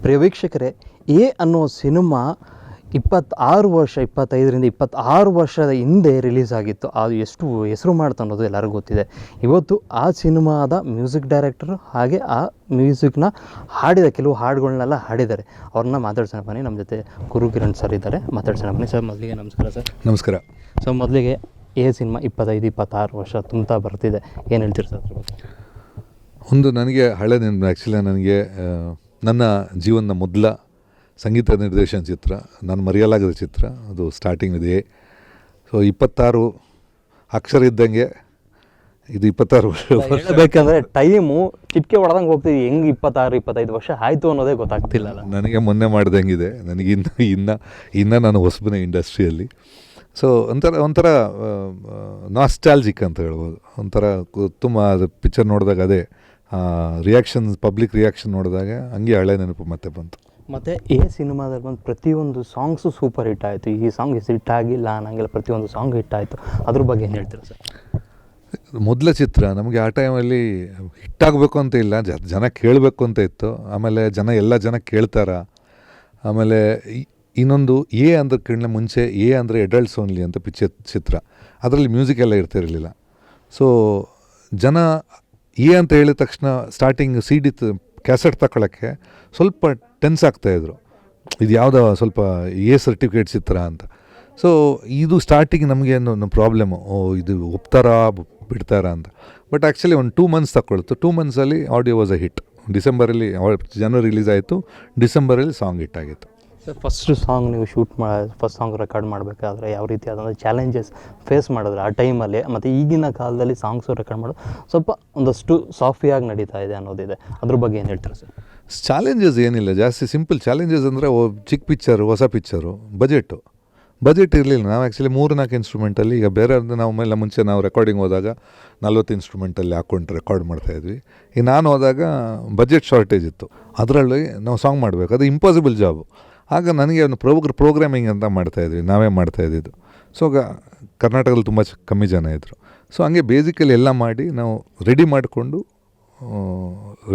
ಪ್ರಿಯ ವೀಕ್ಷಕರೇ, ಎ ಅನ್ನೋ ಸಿನಿಮಾ 26 ವರ್ಷ 25ರಿಂದ 26 ವರ್ಷದ ಹಿಂದೆ ರಿಲೀಸ್ ಆಗಿತ್ತು. ಅದು ಎಷ್ಟು ಹೆಸರು ಮಾಡ್ತು ಅನ್ನೋದು ಎಲ್ಲರಿಗೂ ಗೊತ್ತಿದೆ. ಇವತ್ತು ಆ ಸಿನಿಮಾದ ಮ್ಯೂಸಿಕ್ ಡೈರೆಕ್ಟರು ಹಾಗೆ ಆ ಮ್ಯೂಸಿಕ್ನ ಹಾಡಿದ ಕೆಲವು ಹಾಡುಗಳನ್ನೆಲ್ಲ ಹಾಡಿದ್ದಾರೆ. ಅವ್ರನ್ನ ಮಾತಾಡ್ಸೋಣ ಬನ್ನಿ. ನಮ್ಮ ಜೊತೆ ಗುರುಕಿರಣ್ ಸರ್ ಇದ್ದಾರೆ, ಮಾತಾಡ್ಸೋಣ ಬನ್ನಿ. ಸರ್ ಮೊದಲಿಗೆ ನಮಸ್ಕಾರ ಸರ್. ನಮಸ್ಕಾರ. ಸೊ ಮೊದಲಿಗೆ ಎ ಸಿನಿಮಾ 25-26 ವರ್ಷ ತುಂಬ್ತಾ ಬರ್ತಿದೆ, ಏನು ಹೇಳ್ತೀರಿ ಸರ್ ಅದ್ರ ಬಗ್ಗೆ? ಒಂದು ನನಗೆ ಹಳೆ ನೆನಪು. ಆ್ಯಕ್ಚುಲಿ ನನಗೆ ನನ್ನ ಜೀವನದ ಮೊದಲ ಸಂಗೀತ ನಿರ್ದೇಶನ ಚಿತ್ರ, ನಾನು ಮರೆಯಲಾಗದ ಚಿತ್ರ, ಅದು ಸ್ಟಾರ್ಟಿಂಗ್ ಇದೆ. ಸೊ 26 ಅಕ್ಷರ ಇದ್ದಂಗೆ ಇದು 26 ವರ್ಷ. ಹೇಳಬೇಕಂದ್ರೆ ಟೈಮು ಚಿಟ್ಕೆ ಹೊಡೆದಂಗೆ ಹೋಗ್ತೀವಿ. ಹೆಂಗೆ 26-25 ವರ್ಷ ಆಯಿತು ಅನ್ನೋದೇ ಗೊತ್ತಾಗ್ತಿಲ್ಲ. ನನಗೆ ಮೊನ್ನೆ ಮಾಡ್ದಂಗಿದೆ. ನನಗೆ ಇನ್ನು ನಾನು ಹೊಸಬನೇ ಇಂಡಸ್ಟ್ರಿಯಲ್ಲಿ. ಸೊ ಒಂಥರ ನಾಸ್ಟಾಲ್ಜಿಕ್ ಅಂತ ಹೇಳ್ಬೋದು. ಒಂಥರ ತುಂಬ ಅದು ಪಿಕ್ಚರ್ ನೋಡಿದಾಗ ಅದೇ ರಿಯಾಕ್ಷನ್, ಪಬ್ಲಿಕ್ ರಿಯಾಕ್ಷನ್ ನೋಡಿದಾಗ ಹಂಗೆ ಹಳೆ ನೆನಪು ಮತ್ತೆ ಬಂತು. ಮತ್ತು ಎ ಸಿನಿಮಾದಲ್ಲಿ ಬಂದು ಪ್ರತಿಯೊಂದು ಸಾಂಗ್ಸು ಸೂಪರ್ ಹಿಟ್ ಆಯಿತು. ಈ ಸಾಂಗ್ ಹಿಟ್ ಆಗಿಲ್ಲ ಅನ್ನಂಗೆಲ್ಲ ಪ್ರತಿಯೊಂದು ಸಾಂಗ್ ಹಿಟ್ ಆಯಿತು. ಅದ್ರ ಬಗ್ಗೆ ಏನು ಹೇಳ್ತೀರಾ ಸರ್? ಮೊದಲ ಚಿತ್ರ ನಮಗೆ ಆ ಟೈಮಲ್ಲಿ ಹಿಟ್ಟಾಗಬೇಕು ಅಂತ ಇಲ್ಲ, ಜನ ಕೇಳಬೇಕು ಅಂತ ಇತ್ತು. ಆಮೇಲೆ ಎಲ್ಲ ಜನ ಕೇಳ್ತಾರ. ಆಮೇಲೆ ಇನ್ನೊಂದು ಎ ಅಂದ್ರೆ ಕೇಳಲೆ ಮುಂಚೆ ಎ ಅಂದರೆ ಅಡಲ್ಟ್ಸ್ ಓನ್ಲಿ ಅಂತ ಚಿತ್ರ, ಅದರಲ್ಲಿ ಮ್ಯೂಸಿಕ್ ಎಲ್ಲ ಇರ್ತಿರಲಿಲ್ಲ. ಸೊ ಜನ ಎ ಅಂತ ಹೇಳಿದ ತಕ್ಷಣ ಸ್ಟಾರ್ಟಿಂಗ್ CD ಕ್ಯಾಸೆಟ್ ತಗೊಳ್ಳೋಕ್ಕೆ ಸ್ವಲ್ಪ ಟೆನ್ಸ್ ಆಗ್ತಾಯಿದ್ರು. ಇದು ಯಾವುದೋ ಸ್ವಲ್ಪ ಎ ಸರ್ಟಿಫಿಕೇಟ್ ಚಿತ್ರ ಅಂತ. ಸೊ ಇದು ಸ್ಟಾರ್ಟಿಂಗ್ ನಮಗೇನು ಪ್ರಾಬ್ಲಮ್ಮು, ಇದು ಒಪ್ತಾರಾ ಬಿಡ್ತಾರಾ ಅಂತ. ಬಟ್ ಆ್ಯಕ್ಚುಲಿ ಒಂದು 2 ಮಂತ್ಸ್ ತಗೊಳ್ತು. 2 ಮಂತ್ಸಲ್ಲಿ ಆಡಿಯೋ ವಾಸ್ ಅ ಹಿಟ್. ಜನವರಿ ರಿಲೀಸ್ ಆಯಿತು, ಡಿಸೆಂಬರಲ್ಲಿ ಸಾಂಗ್ ಹಿಟ್ ಆಗಿತ್ತು. ಸರ್, ಫಸ್ಟ್ ಸಾಂಗ್ ನೀವು ಫಸ್ಟ್ ಸಾಂಗ್ ರೆಕಾರ್ಡ್ ಮಾಡಬೇಕಾದ್ರೆ ಯಾವ ರೀತಿ ಆದಂಥ ಚಾಲೆಂಜಸ್ ಫೇಸ್ ಮಾಡಿದ್ರೆ ಆ ಟೈಮಲ್ಲಿ? ಮತ್ತು ಈಗಿನ ಕಾಲದಲ್ಲಿ ಸಾಂಗ್ಸು ರೆಕಾರ್ಡ್ ಮಾಡೋದು ಸ್ವಲ್ಪ ಒಂದಷ್ಟು ಸಾಫ್ಟಿಯಾಗಿ ನಡೀತಾ ಇದೆ ಅನ್ನೋದಿದೆ, ಅದ್ರ ಬಗ್ಗೆ ಏನು ಹೇಳ್ತಾರೆ ಸರ್? ಚಾಲೆಂಜಸ್ ಏನಿಲ್ಲ ಜಾಸ್ತಿ, ಸಿಂಪಲ್ ಚಾಲೆಂಜಸ್ ಅಂದರೆ ಚಿಕ್ಕ ಪಿಕ್ಚರು, ಹೊಸ ಪಿಕ್ಚರು, ಬಜೆಟ್ ಇರಲಿಲ್ಲ. ನಾವು ಆ್ಯಕ್ಚುಲಿ 3-4 ಇನ್ಸ್ಟ್ರೂಮೆಂಟಲ್ಲಿ, ಈಗ ಬೇರೆ ನಾವು ಮೇಲೆ ಮುಂಚೆ ನಾವು ರೆಕಾರ್ಡಿಂಗ್ ಹೋದಾಗ 40 ಇನ್ಸ್ಟ್ರೂಮೆಂಟಲ್ಲಿ ಹಾಕ್ಕೊಂಡು ರೆಕಾರ್ಡ್ ಮಾಡ್ತಾಯಿದ್ವಿ. ಈಗ ನಾನು ಹೋದಾಗ ಬಜೆಟ್ ಶಾರ್ಟೇಜ್ ಇತ್ತು, ಅದರಲ್ಲಿ ನಾವು ಸಾಂಗ್ ಮಾಡಬೇಕು, ಅದು ಇಂಪಾಸಿಬಲ್ ಜಾಬು. ಆಗ ನನಗೆ ಒಂದು ಪ್ರೋಗ್ರಾಮಿಂಗ್ ಅಂತ ಮಾಡ್ತಾಯಿದ್ವಿ, ನಾವೇ ಮಾಡ್ತಾಯಿದ್ದು. ಸೊ ಕರ್ನಾಟಕದಲ್ಲಿ ತುಂಬ ಕಮ್ಮಿ ಜನ ಇದ್ದರು. ಸೊ ಹಂಗೆ ಬೇಸಿಕಲಿ ಎಲ್ಲ ಮಾಡಿ ನಾವು ರೆಡಿ ಮಾಡಿಕೊಂಡು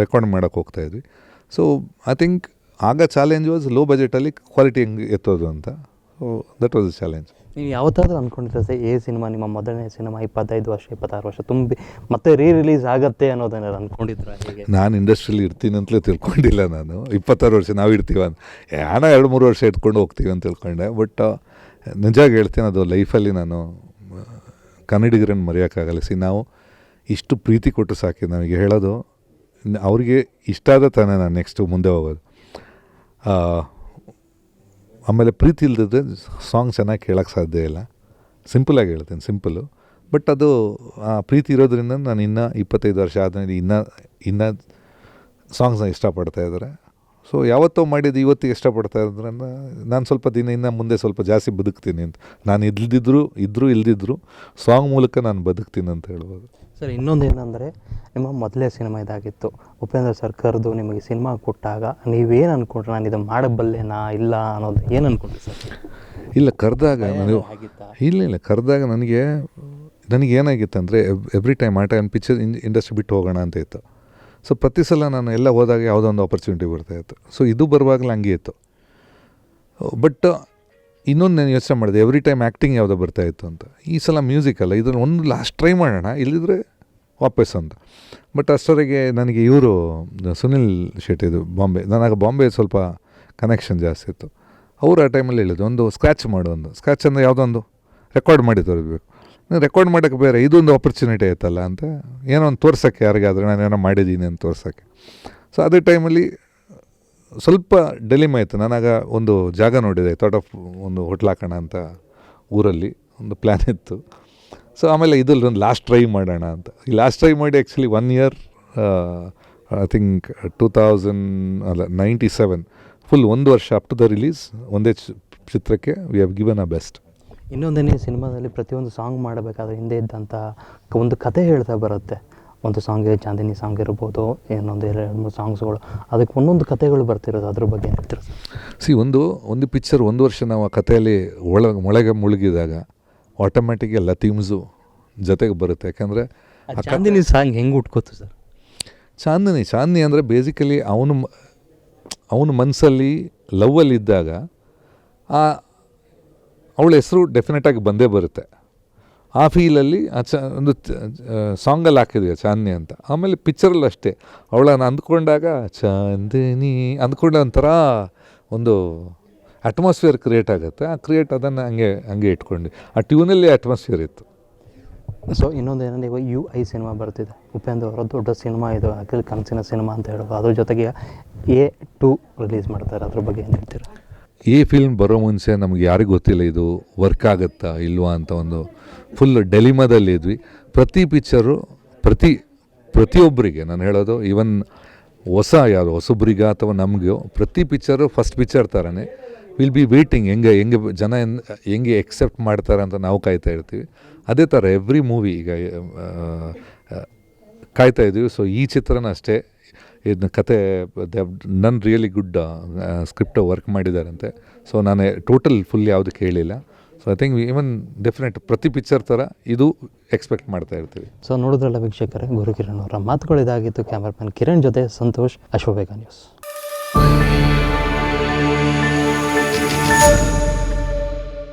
ರೆಕಾರ್ಡ್ ಮಾಡೋಕ್ಕೆ ಹೋಗ್ತಾಯಿದ್ವಿ. ಸೊ ಐ ಥಿಂಕ್ ಆಗ ಚಾಲೆಂಜ್ ವಾಸ್ ಲೋ ಬಜೆಟಲ್ಲಿ ಕ್ವಾಲಿಟಿ ಹೆಂಗೆ ಎತ್ತೋದು ಅಂತ. So that was a challenge. ನೀವು ಯಾವತ್ತಾದ್ರೂ ಅಂದ್ಕೊಂಡಿದ್ರೆ ಸರ್ ಎ ಸಿನಿಮಾ ನಿಮ್ಮ ಮೊದಲನೇ ಸಿನಿಮಾ 25 ವರ್ಷ 26 ವರ್ಷ ತುಂಬಿ ಮತ್ತೆ ರಿಲೀಸ್ ಆಗುತ್ತೆ ಅನ್ನೋದನ್ನ ಅಂದ್ಕೊಂಡಿದ್ರೆ? ಹೇಗೆ? ನಾನು ಇಂಡಸ್ಟ್ರಿಯಲ್ಲಿ ಇರ್ತೀನಿ ಅಂತಲೇ ತಿಳ್ಕೊಂಡಿಲ್ಲ. ನಾನು 26 ವರ್ಷ ನಾವು ಇರ್ತೀವ ಅಂತ, 2-3 ವರ್ಷ ಇಟ್ಕೊಂಡು ಹೋಗ್ತೀವಿ ಅಂತ ತಿಳ್ಕೊಂಡೆ. ಬಟ್ ನಿಜಾಗಿ ಹೇಳ್ತೀನಿ, ಅದು ಲೈಫಲ್ಲಿ ನಾನು ಕನ್ನಡಿಗರನ್ನು ಮರೆಯೋಕ್ಕಾಗಲ್ಲ. ನಾವು ಇಷ್ಟು ಪ್ರೀತಿ ಕೊಟ್ಟು ಸಾಕಿ ನಮಗೆ ಹೇಳೋದು, ಅವ್ರಿಗೆ ಇಷ್ಟ ಆದ ತಾನೇ ನಾನು ನೆಕ್ಸ್ಟು ಮುಂದೆ ಹೋಗೋದು. ಆಮೇಲೆ ಪ್ರೀತಿ ಇಲ್ದಿದ್ರೆ ಸಾಂಗ್ ಚೆನ್ನಾಗಿ ಕೇಳೋಕ್ಕೆ ಸಾಧ್ಯ ಇಲ್ಲ. ಸಿಂಪಲಾಗಿ ಹೇಳ್ತೀನಿ, ಸಿಂಪಲ್ಲು. ಬಟ್ ಅದು ಆ ಪ್ರೀತಿ ಇರೋದ್ರಿಂದ ನಾನು ಇನ್ನೂ 25 ವರ್ಷ ಆದಮೇಲೆ ಇನ್ನೂ ಸಾಂಗ್ಸ್ನ ಇಷ್ಟಪಡ್ತಾ ಇದ್ದಾರೆ. ಸೊ ಯಾವತ್ತೋ ಮಾಡಿದ್ದು ಇವತ್ತಿಗೆ ಇಷ್ಟಪಡ್ತಾ ಇದ್ರೆ ನಾನು ಸ್ವಲ್ಪ ದಿನ ಇನ್ನು ಮುಂದೆ ಸ್ವಲ್ಪ ಜಾಸ್ತಿ ಬದುಕ್ತೀನಿ ಅಂತ. ನಾನು ಇಲ್ದಿದ್ರು ಸಾಂಗ್ ಮೂಲಕ ನಾನು ಬದುಕ್ತೀನಿ ಅಂತ ಹೇಳ್ಬೋದು. ಸರ್, ಇನ್ನೊಂದೇನೆಂದರೆ ನಿಮ್ಮ ಮೊದಲೇ ಸಿನಿಮಾ ಇದಾಗಿತ್ತು. ಉಪೇಂದ್ರ ಸರ್ ಕರೆದು ನಿಮಗೆ ಸಿನಿಮಾ ಕೊಟ್ಟಾಗ ನೀವೇನು ಅಂದ್ಕೊಂಡ್ರೆ, ನಾನು ಇದು ಮಾಡಬಲ್ಲೆನಾ ಇಲ್ಲ ಅನ್ನೋದು ಏನು ಅಂದ್ಕೊಂಡ್ರಿ ಸರ್? ಇಲ್ಲ, ಕರೆದಾಗ ಕರೆದಾಗ ನನಗೇನಾಗಿತ್ತಂದರೆ ಎವ್ರಿ ಟೈಮ್ ಪಿಕ್ಚರ್ ಇಂಡಸ್ಟ್ರಿ ಬಿಟ್ಟು ಹೋಗೋಣ ಅಂತ ಇತ್ತು. ಸೊ ಪ್ರತಿ ಸಲ ನಾನು ಎಲ್ಲ ಹೋದಾಗ ಯಾವುದೋ ಒಂದು ಆಪರ್ಚುನಿಟಿ ಬರ್ತಾಯಿತ್ತು. ಸೊ ಇದು ಬರುವಾಗಲೂ ಹಂಗೆ ಇತ್ತು. ಬಟ್ ಇನ್ನೊಂದು ನಾನು ಯೋಚನೆ ಮಾಡಿದೆ, ಎವ್ರಿ ಟೈಮ್ ಆ್ಯಕ್ಟಿಂಗ್ ಯಾವುದೋ ಬರ್ತಾಯಿತ್ತು ಅಂತ. ಈ ಸಲ ಮ್ಯೂಸಿಕ್ ಅಲ್ಲ, ಇದನ್ನು ಒಂದು ಲಾಸ್ಟ್ ಟ್ರೈ ಮಾಡೋಣ, ಇಲ್ಲಿದ್ರೆ ವಾಪಸ್ ಅಂತ. ಬಟ್ ಅಷ್ಟೊರೆಗೆ ನನಗೆ ಇವರು ಸುನಿಲ್ ಶೆಟ್ಟಿದು ಬಾಂಬೆ, ನನಗೆ ಬಾಂಬೆ ಸ್ವಲ್ಪ ಕನೆಕ್ಷನ್ ಜಾಸ್ತಿ ಇತ್ತು. ಅವರು ಆ ಟೈಮಲ್ಲಿ ಹೇಳಿದ್ರು, ಒಂದು ಸ್ಕ್ರ್ಯಾಚ್ ಅಂದರೆ ಯಾವುದೋ ಒಂದು ರೆಕಾರ್ಡ್ ಮಾಡಿ ತೋರಿಸ್ಬೇಕು. ರೆಕಾರ್ಡ್ ಮಾಡೋಕ್ಕೆ ಬೇರೆ ಇದೊಂದು ಆಪರ್ಚುನಿಟಿ ಆಯ್ತಲ್ಲ ಅಂತ, ಏನೋ ಒಂದು ತೋರ್ಸೋಕ್ಕೆ, ಯಾರಿಗಾದ್ರೆ ನಾನೇನೋ ಮಾಡಿದ್ದೀನಿ ಅಂತ ತೋರ್ಸೋಕ್ಕೆ. ಸೊ ಅದೇ ಟೈಮಲ್ಲಿ ಸ್ವಲ್ಪ ಡೆಲಿಮ್ ಆಯಿತು. ನಾನಾಗ ಒಂದು ಜಾಗ ನೋಡಿದೆ, ಒಂದು ಹೋಟ್ಲ್ ಹಾಕೋಣ ಅಂತ ಊರಲ್ಲಿ ಒಂದು ಪ್ಲ್ಯಾನ್ ಇತ್ತು. ಸೊ ಆಮೇಲೆ ಇದರಲ್ಲಿ ಒಂದು ಲಾಸ್ಟ್ ಟ್ರೈ ಮಾಡೋಣ ಅಂತ. ಈ ಲಾಸ್ಟ್ ಟ್ರೈ ಮಾಡಿ actually 1 year, I think 97 full 1 ವರ್ಷ ಅಪ್ ಟು ದ ರಿಲೀಸ್ ಒಂದೇ ಚಿತ್ರಕ್ಕೆ we have given a best. ಇನ್ನೊಂದನೇ ಸಿನಿಮಾದಲ್ಲಿ ಪ್ರತಿಯೊಂದು ಸಾಂಗ್ ಮಾಡಬೇಕಾದ್ರೆ ಹಿಂದೆ ಇದ್ದಂಥ ಒಂದು ಕತೆ ಹೇಳ್ತಾ ಬರುತ್ತೆ. ಒಂದು ಸಾಂಗ್ಗೆ ಚಾಂದಿನಿ ಸಾಂಗ್ ಇರ್ಬೋದು, ಇನ್ನೊಂದು 2-3 ಸಾಂಗ್ಸ್ಗಳು, ಅದಕ್ಕೆ ಒಂದೊಂದು ಕತೆಗಳು ಬರ್ತಿರೋದು, ಅದ್ರ ಬಗ್ಗೆ ಹೇಳ್ತೀರ ಸರ್? ಒಂದು ಪಿಕ್ಚರ್ 1 ವರ್ಷ ನಾವು ಆ ಕಥೆಯಲ್ಲಿ ಒಳಗೆ ಮುಳುಗಿದಾಗ ಆಟೋಮ್ಯಾಟಿಕ್ ಎಲ್ಲ ಥೀಮ್ಸು ಜೊತೆಗೆ ಬರುತ್ತೆ. ಯಾಕಂದರೆ ಚಾಂದಿನಿ ಸಾಂಗ್ ಹೆಂಗೆ ಉಟ್ಕೋತು ಸರ್? ಚಾಂದಿನಿ ಅಂದರೆ ಬೇಸಿಕಲಿ ಅವನು ಅವನ ಮನಸ್ಸಲ್ಲಿ ಲವ್ವಲ್ಲಿದ್ದಾಗ ಅವಳ ಹೆಸರು ಡೆಫಿನೆಟಾಗಿ ಬಂದೇ ಬರುತ್ತೆ. ಆ ಫೀಲಲ್ಲಿ ಒಂದು ಸಾಂಗಲ್ಲಿ ಹಾಕಿದ್ವಿ ಚಾಂದಿನಿ ಅಂತ. ಆಮೇಲೆ ಪಿಕ್ಚರಲ್ಲಿ ಅಷ್ಟೇ ಅವಳನ್ನು ಅಂದ್ಕೊಂಡಾಗ ಚಾಂದಿನಿ ಅಂದ್ಕೊಂಡೆ ಒಂಥರ ಒಂದು ಅಟ್ಮಾಸ್ಫಿಯರ್ ಕ್ರಿಯೇಟ್ ಆಗುತ್ತೆ. ಅದನ್ನು ಹಂಗೆ ಇಟ್ಕೊಂಡು ಆ ಟ್ಯೂನಲ್ಲಿ ಅಟ್ಮಾಸ್ಫಿಯರ್ ಇತ್ತು. ಸೊ ಇನ್ನೊಂದು ಏನಂದರೆ ಇವಾಗ UI ಸಿನಿಮಾ ಬರ್ತಿದೆ, ಉಪೇಂದ್ರ ಅವರ ದೊಡ್ಡ ಸಿನಿಮಾ ಇದು, ಅಖಿಲ್ ಕನಸಿನ ಸಿನಿಮಾ ಅಂತ ಹೇಳೋದು. ಅದ್ರ ಜೊತೆಗೆ A2 ರಿಲೀಸ್ ಮಾಡ್ತಾರೆ, ಅದ್ರ ಬಗ್ಗೆ ಏನು ಹೇಳ್ತೀರಾ? ಈ ಫಿಲ್ಮ್ ಬರೋ ಮುಂಚೆ ನಮ್ಗೆ ಯಾರಿಗೂ ಗೊತ್ತಿಲ್ಲ ಇದು ವರ್ಕ್ ಆಗುತ್ತಾ ಇಲ್ವಾ ಅಂತ ಒಂದು ಫುಲ್ ಡೆಲಿಮಾದಲ್ಲಿದ್ವಿ. ಪ್ರತಿ ಪಿಕ್ಚರು ಪ್ರತಿಯೊಬ್ಬರಿಗೆ ನಾನು ಹೇಳೋದು, ಈವನ್ ಹೊಸಬ್ರಿಗೆ ಅಥವಾ ನಮಗೂ ಪ್ರತಿ ಪಿಕ್ಚರು ಫಸ್ಟ್ ಪಿಕ್ಚರ್ ಥರನೇ ವಿಲ್ ಬಿ ವೇಟಿಂಗ್. ಹೆಂಗೆ ಜನ ಹೆಂಗೆ ಎಕ್ಸೆಪ್ಟ್ ಮಾಡ್ತಾರೆ ಅಂತ ನಾವು ಕಾಯ್ತಾ ಇರ್ತೀವಿ. ಅದೇ ಥರ ಎವ್ರಿ ಮೂವಿ ಈಗ ಕಾಯ್ತಾ ಇದ್ದೀವಿ. ಸೊ ಈ ಚಿತ್ರನ ಅಷ್ಟೇ, ಇದನ್ನ ಕತೆ ನನ್ ರಿಯಲಿ ಗುಡ್ ಸ್ಕ್ರಿಪ್ಟ್ ವರ್ಕ್ ಮಾಡಿದ್ದಾರಂತೆ. ಸೊ ನಾನು ಟೋಟಲ್ ಫುಲ್ ಯಾವುದು ಕೇಳಿಲ್ಲ. So I think even definite ಪ್ರತಿ ಪಿಕ್ಚರ್ ಥರ ಇದು ಎಕ್ಸ್ಪೆಕ್ಟ್ ಮಾಡ್ತಾ ಇರ್ತೀವಿ. ಸೊ ನೋಡಿದ್ರಲ್ಲ ವೀಕ್ಷಕರೇ, ಗುರುಕಿರಣ್ ಅವರ ಮಾತುಗಳು ಇದಾಗಿತ್ತು. ಕ್ಯಾಮರಾಮನ್ ಕಿರಣ್ ಜೊತೆ ಸಂತೋಷ್, ಅಶ್ವವೇಗ ನ್ಯೂಸ್.